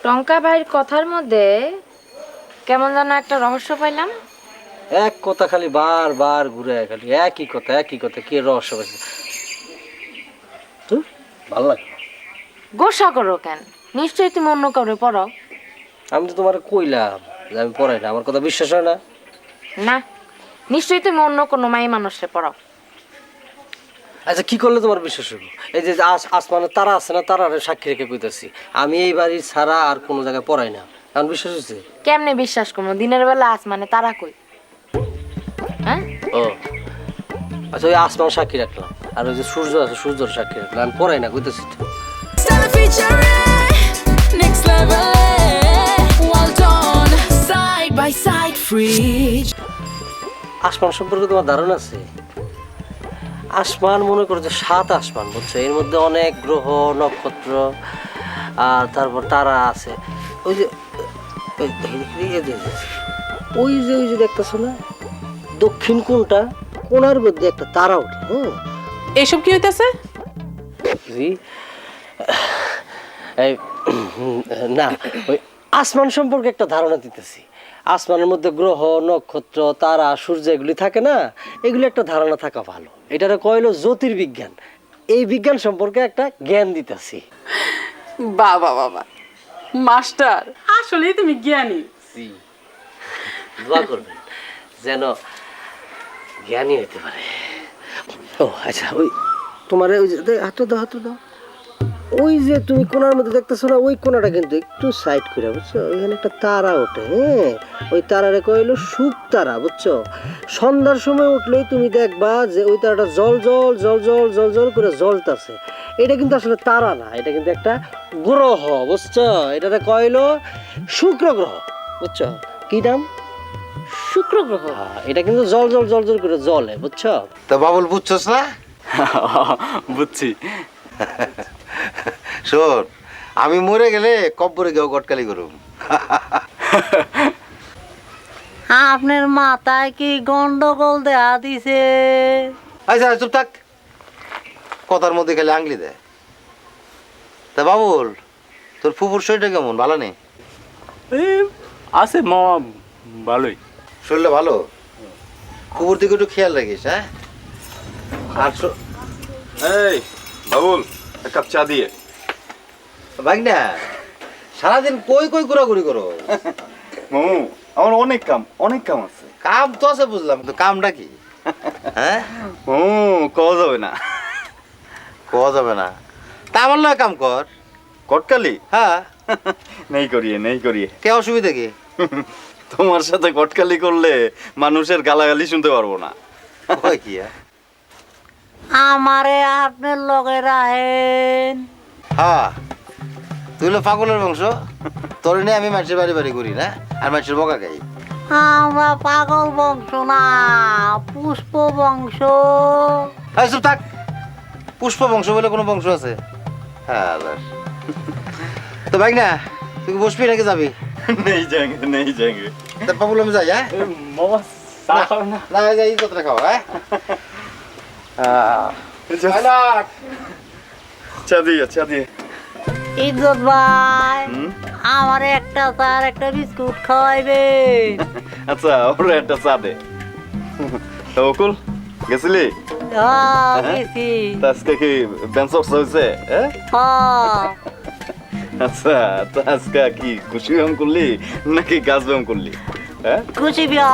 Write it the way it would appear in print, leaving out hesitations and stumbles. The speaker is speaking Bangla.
টঙ্কা ভাইয়ের কথার মধ্যে কেমন যেন একটা রহস্য পাইলাম। এক কথা খালি বারবার ঘুরে খালি একই কথা কি রহস্য আছে তুই ভালো লাগে গোসা করো কেন? নিশ্চয়ই তুমি অন্য কাউরে পড়াও। আমি তো তোমার কইলাম যে আমি পড়াই না, আমার কথা বিশ্বাস হয় না। না, নিশ্চয়ই তুমি অন্য কোনো মাই মানুষে পড়াও। আচ্ছা কি করলে তোমার বিশ্বাস হইব? এই যে আসমানের তারা আছে না, তারারে সাক্ষী রেখে কইতাছি আমি এই বাড়ির ছাড়া আর কোনো জায়গায় পড়াই না, কারণ বিশ্বাস হচ্ছে। কেমনে বিশ্বাস করবো? দিনের বেলা আসমানে তারা কই? হ্যাঁ, ও আচ্ছা, ওই আসমান সাক্ষী রাখলাম, আর ওই যে সূর্য আছে সূর্যর সাক্ষী রাখলাম, আমি পড়াই না কইতাছি তো। Next level, well done, side by side, free. আসমান সম্পর্কে তোমার ধারণা আছে? আসমান মনে করো যে 7 আসমান, বুঝছো? এর মধ্যে অনেক গ্রহ নক্ষত্র আর তারপর তারা আছে। ওই যে ওই যে দেখতেছো না দক্ষিণ কোণটা, কোণার মধ্যে একটা তারা ওঠে। হ্যাঁ, এসব কি হইতাছে? এই না, ওই আসমান সম্পর্কে একটা ধারণা দিতেছি। আসমানের মধ্যে গ্রহ নক্ষত্র তারা সূর্য এগুলি থাকে না, এগুলি একটা ধারণা থাকা ভালো। এটারে কইলো জ্যোতির্বিজ্ঞান। এই বিজ্ঞান সম্পর্কে একটা জ্ঞান দিতেছি। বাবা বাবা মাস্টার, আসলেই তুমি জ্ঞানী। দোয়া করবেন যেন জ্ঞানী হতে পারে। ও আচ্ছা, ওই তোমার ওই যে হাত দাও ওই যে তুমি কোণার মধ্যে দেখতেছো না, ওই কোণাটা কিন্তু একটু সাইড করে, বুঝছো? ওইখানে একটা তারা ওঠে। হ্যাঁ, ওই তারারে কইলো শুক তারা, বুঝছো? সন্ধ্যার সময় উঠলেই তুমি দেখবা যে ওই তারাটা জল জল জল জল জল জল করে জ্বলতাছে। এটা কিন্তু আসলে তারা না, এটা কিন্তু একটা গ্রহ, বুঝছো? এটারে কইলো শুক্র গ্রহ, বুঝছো? কি নাম? শুক্র গ্রহ। এটা কিন্তু জল জল জল জল করে জ্বলে, বুঝছো? তা বাবুল বুঝছস না? বুঝছি। শোন, আমি মরে গেলে কব্বরে গেও গটকালি করুম। আপনার মাথায় কি গন্ডগোল দেয়া দিছে? আচ্ছা চুপ থাক, কথার মধ্যে খালি আংলি দে। তা বাবুল, তোর ফুপুর শরীরটা কেমন? ভালো নেই? আছে মামা, ভালোই। শরীরটা ভালো? ফুপুর দিকে একটু খেয়াল রাখিস, হ্যাঁ? আর এই বাবুল, এক কাপ চা দিয়ে। ভাই না, সারাদিন কই কই ঘোরাঘুরি করো? মামু, আমার অনেক কাম আছে। কাম তো আছে বুঝলাম, তো কামটা কি? হ্যাঁ, মামু, কওয়া যাবে না। কোয়া যাবে না? তা আমার নয় কাম কর। কটকালি? হ্যাঁ, নেই করিয়ে। কে অসুবিধা কি? তোমার সাথে কটকালি করলে মানুষের গালাগালি শুনতে পারবো না। কই কি? আমারে আপনার লগে রাহেন। হ্যাঁ, তুই হলো পাগলের বংশ। তোর নিয়ে আমি মানুষের বাড়ি বাড়ি করি না, আর মানুষের বকা খাই। আমরা পাগল বংশ না, পুষ্প বংশ। এই চুপ থাক, পুষ্প বংশ বলে কোনো বংশ আছে? হ্যাঁ আলাস। তো ভাই না, তুই কি বসবি নাকি যাবি? নেই যাঙ্গে। তা পাবুল আমি যাই, হ্যাঁ? মামা, চা খাও না? না যাই, কতটা খাওয়া, হ্যাঁ? চা দিয়ে। ইজ্জত ভাই, আমার একটা চার একটা বিস্কুট খাওয়াইবেন। আচ্ছা, ওরা একটা চা দে। তা অকুল, গেছিলি? গেছি। তা আজকে কি বেঞ্চ হয়েছে? আচ্ছা, তা আজকে কি খুশি ব্যায়াম করলি নাকি গাছ ব্যায়াম করলি? হ্যাঁ, খুশি বিয়া।